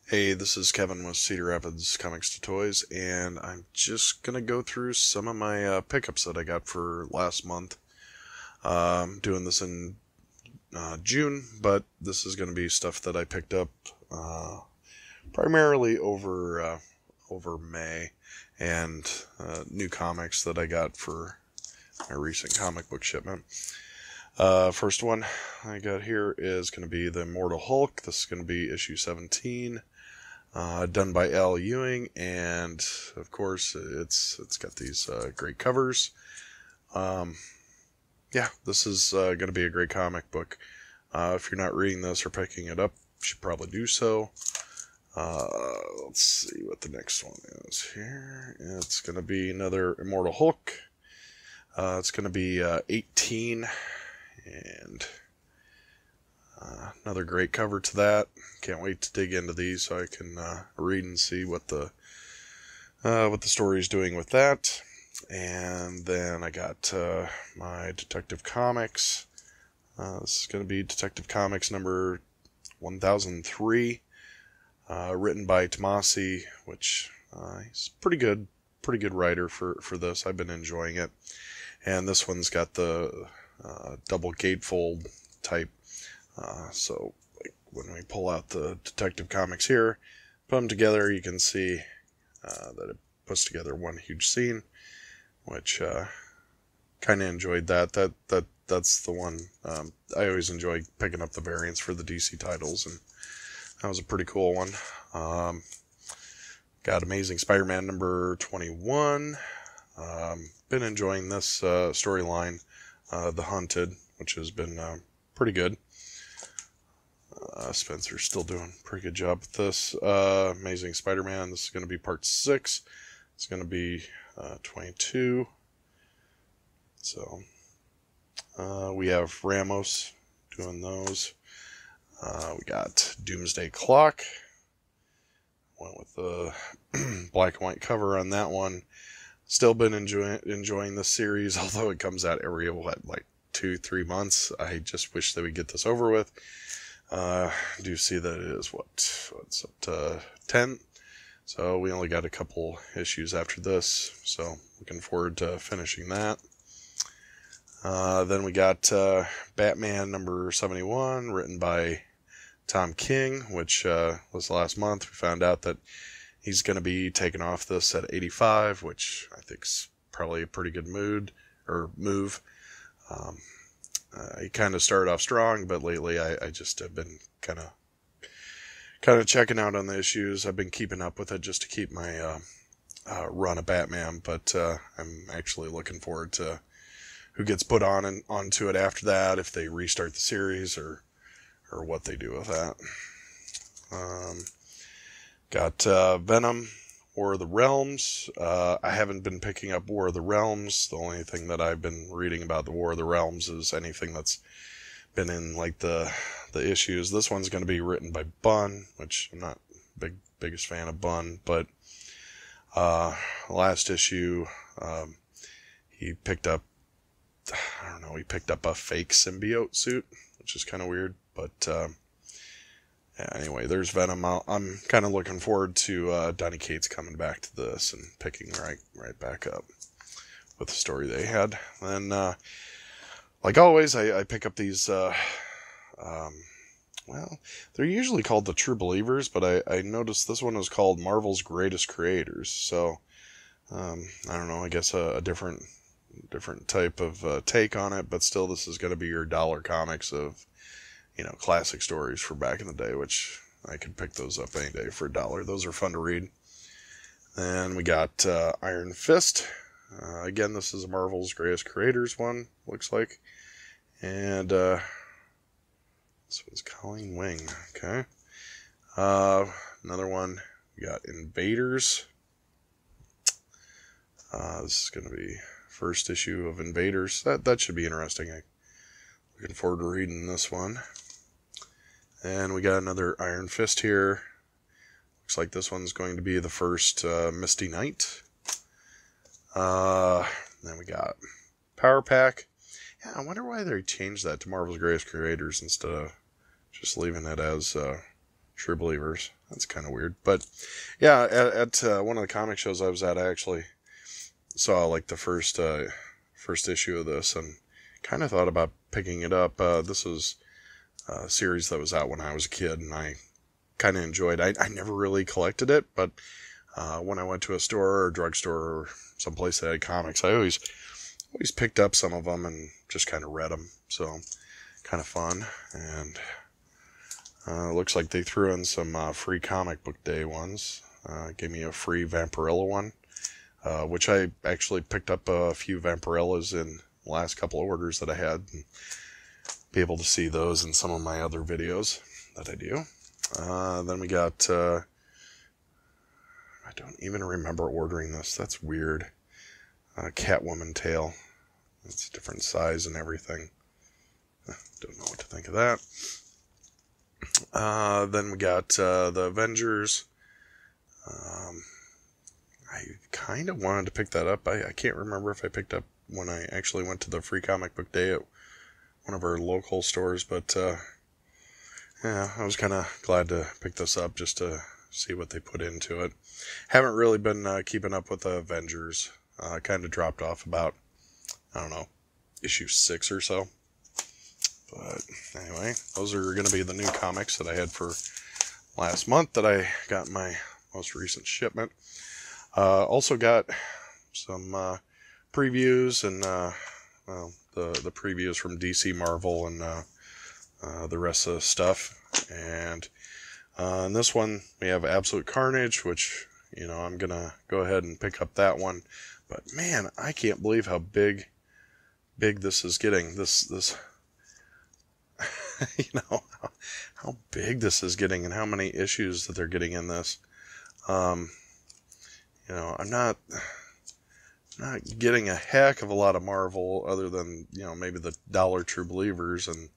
Hey, this is Kevin with Cedar Rapids Comics to Toys, and I'm just gonna go through some of my pickups that I got for last month. Doing this in June, but this is gonna be stuff that I picked up primarily over May, and new comics that I got for my recent comic book shipment. First one I got here is going to be the Immortal Hulk. This is going to be issue 17. Done by Al Ewing, and of course it's got these great covers. Yeah, this is going to be a great comic book. If you're not reading this or picking it up, you should probably do so. Let's see what the next one is here. It's going to be another Immortal Hulk. It's going to be 18, and another great cover to that. Can't wait to dig into these so I can read and see what the story is doing with that. And then I got my Detective Comics. This is going to be Detective Comics number 1003, written by Tomasi, which he's pretty good writer for this. I've been enjoying it. And this one's got the double gatefold type. So like when we pull out the Detective Comics here, put them together, you can see that it puts together one huge scene, which kind of enjoyed that. That's the one. I always enjoy picking up the variants for the DC titles, and that was a pretty cool one. Got Amazing Spider-Man number 21. Been enjoying this storyline, The Hunted, which has been pretty good. Spencer's still doing a pretty good job with this. Amazing Spider-Man, this is going to be part 6. It's going to be 22. So, we have Ramos doing those. We got Doomsday Clock. Went with the black and white cover on that one. Still been enjoying this series, although it comes out every, like 2-3 months. I just wish they would get this over with. Do see that it is what's up to 10, so we only got a couple issues after this, so looking forward to finishing that. Then we got Batman number 71, written by Tom King, which was last month. We found out that he's going to be taking off this at 85, which I think is probably a pretty good move. He kind of started off strong, but lately I just have been kind of checking out on the issues. I've been keeping up with it just to keep my run of Batman, but I'm actually looking forward to who gets put onto it after that, if they restart the series or what they do with that. Got Venom, War of the Realms. I haven't been picking up War of the Realms. The only thing that I've been reading about the War of the Realms is anything that's been in like the issues. This one's going to be written by Bunn, which I'm not biggest fan of Bunn, but last issue he picked up a fake symbiote suit, which is kind of weird, but yeah, anyway, there's Venom. I'm kind of looking forward to Donny Cates coming back to this and picking right back up with the story they had. And like always, I pick up these. Well, they're usually called the True Believers, but I noticed this one was called Marvel's Greatest Creators. So I don't know. I guess a different type of take on it, but still, this is going to be your dollar comics of, classic stories for back in the day, which I could pick those up any day for $1. Those are fun to read. Then we got Iron Fist. Again, this is a Marvel's Greatest Creators one, looks like. And this was Colleen Wing. Okay. Another one, we got Invaders. This is going to be first issue of Invaders. That should be interesting. I'm looking forward to reading this one. And we got another Iron Fist here. Looks like this one's going to be the first Misty Knight. Then we got Power Pack. Yeah, I wonder why they changed that to Marvel's Greatest Creators instead of just leaving it as True Believers. That's kind of weird. But yeah, at one of the comic shows I was at, I actually saw like the first issue of this and kind of thought about picking it up. This was a series that was out when I was a kid, and I kind of enjoyed. I never really collected it, but when I went to a store or drugstore or someplace that had comics, I always picked up some of them and just kind of read them. So kind of fun. And looks like they threw in some free comic book day ones. Gave me a free Vampirella one, which I actually picked up a few Vampirellas in the last couple of orders that I had, and be able to see those in some of my other videos that I do. Then we got, I don't even remember ordering this. That's weird. Catwoman tail. It's a different size and everything. Don't know what to think of that. Then we got the Avengers. I kind of wanted to pick that up. I can't remember if I picked up when I actually went to the free comic book day at one of our local stores, but yeah, I was kind of glad to pick this up just to see what they put into it. Haven't really been keeping up with the Avengers. Kind of dropped off about, I don't know, issue 6 or so. But anyway, those are going to be the new comics that I had for last month that I got in my most recent shipment. Also got some previews and well, the previews from DC, Marvel, and the rest of the stuff. And in this one, we have Absolute Carnage, which, you know, I'm going to go ahead and pick up that one. But man, I can't believe how big this is getting. This you know, how big this is getting and how many issues that they're getting in this. You know, I'm not getting a heck of a lot of Marvel other than, you know, maybe the Dollar True Believers and,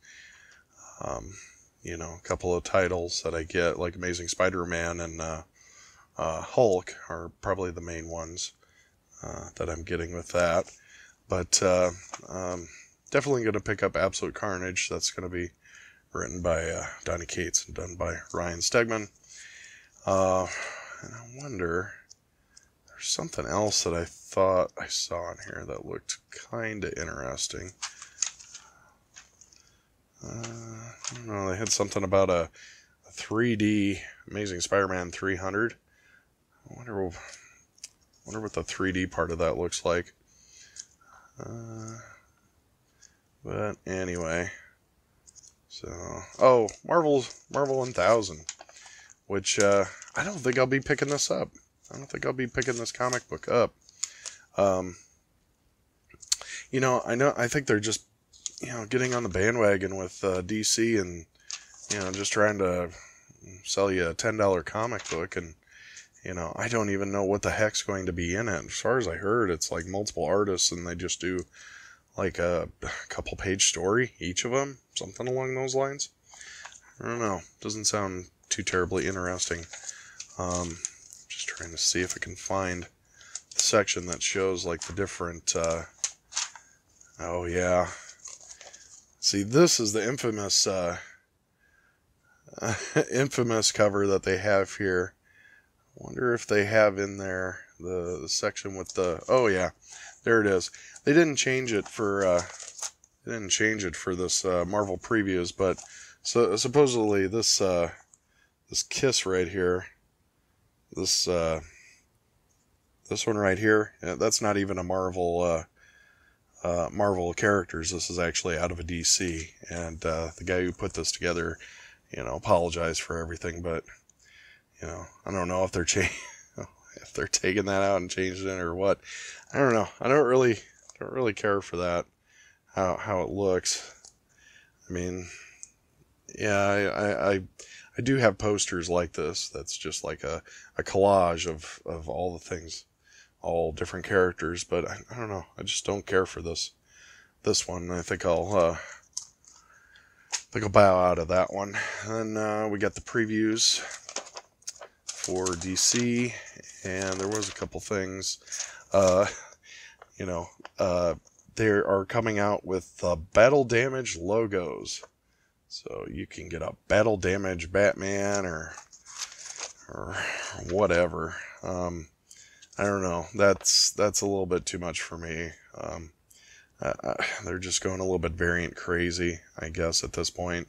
you know, a couple of titles that I get, like Amazing Spider-Man and Hulk are probably the main ones that I'm getting with that. But definitely going to pick up Absolute Carnage. That's going to be written by Donny Cates and done by Ryan Stegman. And I wonder, there's something else that I thought I saw in here that looked kind of interesting. I don't know, they had something about a 3D Amazing Spider-Man 300. I wonder what the 3D part of that looks like. But anyway, so Marvel 1000, which I don't think I'll be picking this up. I don't think I'll be picking this comic book up. You know, I think they're just, you know, getting on the bandwagon with DC and, you know, just trying to sell you a $10 comic book, and, you know, I don't even know what the heck's going to be in it. As far as I heard, it's like multiple artists, and they just do like a couple page story, each of them, something along those lines. I don't know. Doesn't sound too terribly interesting. Just trying to see if I can find the section that shows like the different, oh yeah. See, this is the infamous, infamous cover that they have here. I wonder if they have in there the section with the, oh yeah, there it is. They didn't change it for this Marvel previews, but so supposedly this this kiss right here, this one right here, that's not even a Marvel Marvel characters. This is actually out of a DC, and the guy who put this together, you know, apologized for everything, but, you know, I don't know if they're if they're taking that out and changing it or what. I don't know. I don't really care for that, how it looks. I mean, yeah, I do have posters like this. That's just like a collage of all the things, all different characters. But I don't know. I just don't care for this one. I think I'll bow out of that one. And then we got the previews for DC, and there was a couple things. You know, they are coming out with battle damage logos. So you can get a battle damage Batman or whatever. I don't know. That's a little bit too much for me. They're just going a little bit variant crazy, I guess, at this point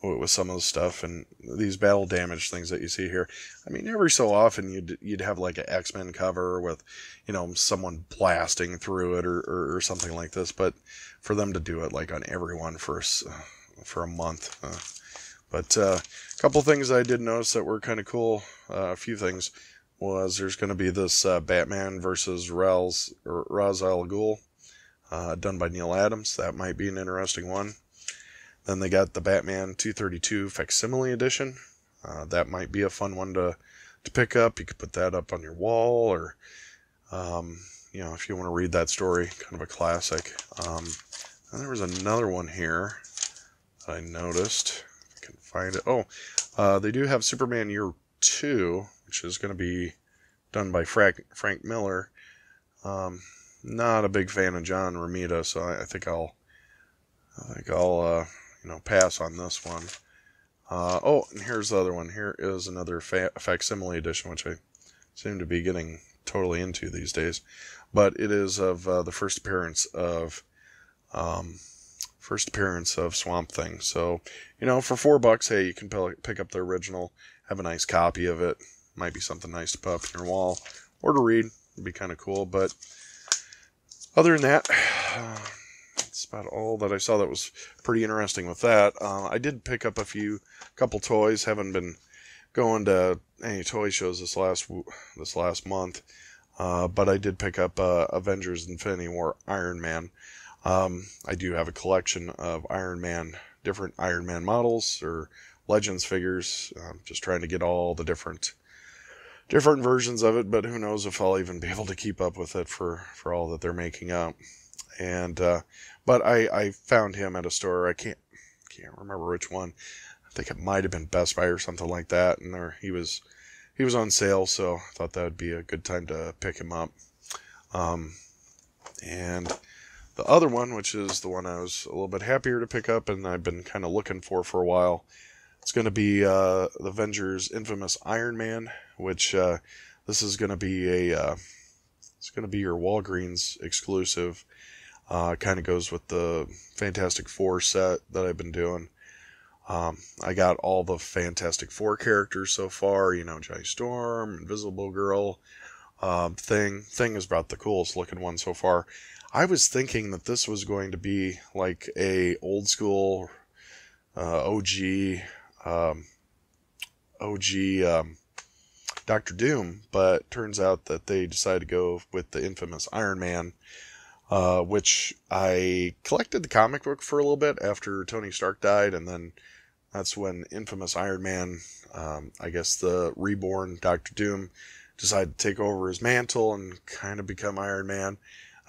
with some of the stuff and these battle damage things that you see here. I mean, every so often you'd have like an X-Men cover with, you know, someone blasting through it or something like this, but for them to do it like on everyone for a month. But a couple things I did notice that were kind of cool. A few things was there's going to be this Batman versus Ra's al Ghul, done by Neil Adams. That might be an interesting one. Then they got the Batman 232 Facsimile Edition. That might be a fun one to pick up. You could put that up on your wall, or you know, if you want to read that story, kind of a classic. And there was another one here that I noticed. If I can find it. Oh, they do have Superman Year 2, which is going to be done by Frank Miller. Not a big fan of John Romita, so I think I'll you know, pass on this one. Oh, and here's the other one. Here is another facsimile edition, which I seem to be getting totally into these days. But it is of the first appearance of Swamp Thing. So, you know, for $4, hey, you can pick up the original, have a nice copy of it. Might be something nice to put up on your wall or to read. It'd be kind of cool. But other than that, that's about all that I saw that was pretty interesting with that. I did pick up a couple toys. Haven't been going to any toy shows this last month, but I did pick up Avengers Infinity War Iron Man. I do have a collection of different Iron Man models or Legends figures. I'm just trying to get all the different versions of it, but who knows if I'll even be able to keep up with it for all that they're making up. And but I found him at a store. I can't remember which one. I think it might have been Best Buy or something like that. And he was on sale, so I thought that would be a good time to pick him up. And the other one, which is the one I was a little bit happier to pick up, and I've been kind of looking for a while, it's going to be the Avengers Infamous Iron Man, which this is going to be it's going to be your Walgreens exclusive. Kind of goes with the Fantastic Four set that I've been doing. I got all the Fantastic Four characters so far, you know, Johnny Storm, Invisible Girl, Thing is about the coolest looking one so far. I was thinking that this was going to be like a old school OG Dr. Doom, but turns out that they decided to go with the infamous Iron Man, which I collected the comic book for a little bit after Tony Stark died, and then that's when infamous Iron Man, I guess the reborn Dr. Doom, decided to take over his mantle and kind of become Iron Man.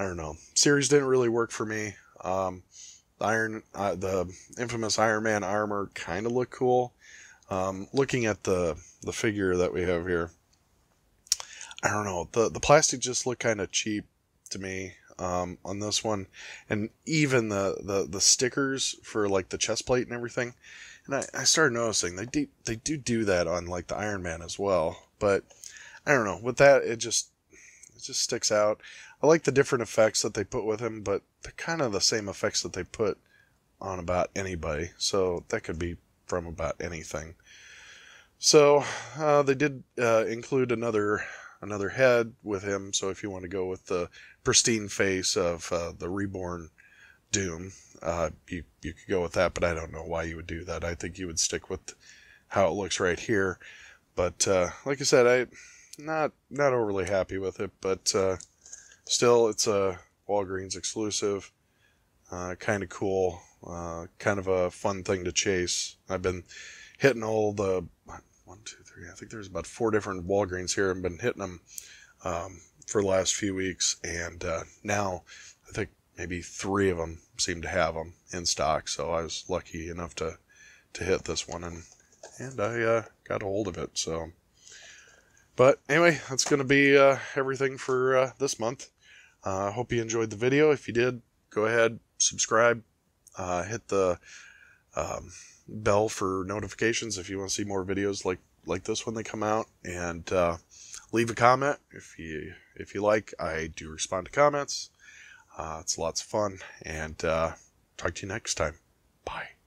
I don't know. Series didn't really work for me. The infamous Iron Man armor kind of looked cool. Looking at the figure that we have here, I don't know. The plastic just looked kind of cheap to me on this one, and even the stickers for like the chest plate and everything. And I started noticing they do that on like the Iron Man as well. But I don't know. With that, it just sticks out. I like the different effects that they put with him, but they're kind of the same effects that they put on about anybody. So that could be from about anything. So they did include another head with him. So if you want to go with the pristine face of the reborn Doom, you could go with that. But I don't know why you would do that. I think you would stick with how it looks right here. But like I said, I'm not overly happy with it. But still, it's a Walgreens exclusive. Kind of cool. Kind of a fun thing to chase. I've been hitting all the 1, 2, 3. I think there's about 4 different Walgreens here. I've been hitting them for the last few weeks, and now I think maybe 3 of them seem to have them in stock. So I was lucky enough to hit this one, and I got a hold of it. So, but anyway, that's going to be everything for this month. I hope you enjoyed the video. If you did, go ahead, subscribe, hit the bell for notifications if you want to see more videos like this when they come out, and leave a comment if you like. I do respond to comments. It's lots of fun, and talk to you next time. Bye.